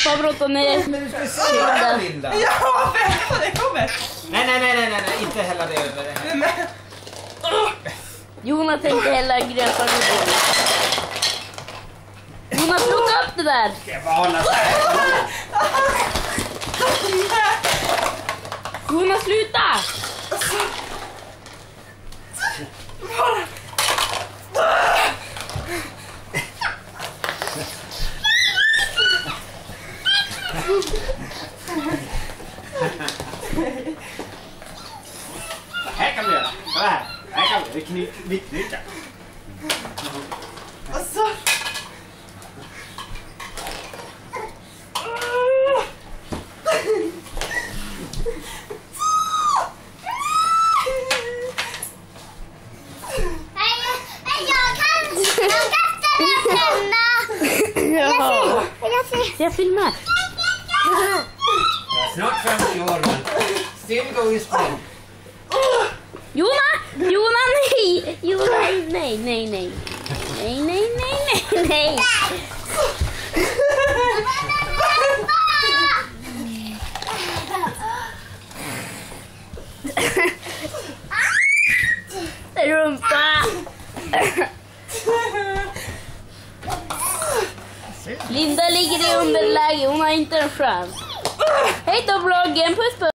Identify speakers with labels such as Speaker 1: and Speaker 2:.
Speaker 1: pappa brottar ner.
Speaker 2: Men du ska se Linda.
Speaker 3: Ja, vänta, det kommer.
Speaker 2: Nej, inte hälla det över det här.
Speaker 1: Jonas tänkte hälla grönsaker på bordet. Jonas, plocka upp det där.
Speaker 2: Ska jag bara hålla så här?
Speaker 1: Jonas, sluta.
Speaker 2: Här kan vi göra. Så här. Här kan vi knyta.
Speaker 3: Och så.
Speaker 1: Jag filmar.
Speaker 2: Jag är snart 50 år, men still going strong.
Speaker 1: Jonas, nej. Jonas, nej. Nej. Rumpa. Linda ligger i underläge, hon har inte en chans. Hej då bloggen, puss puss.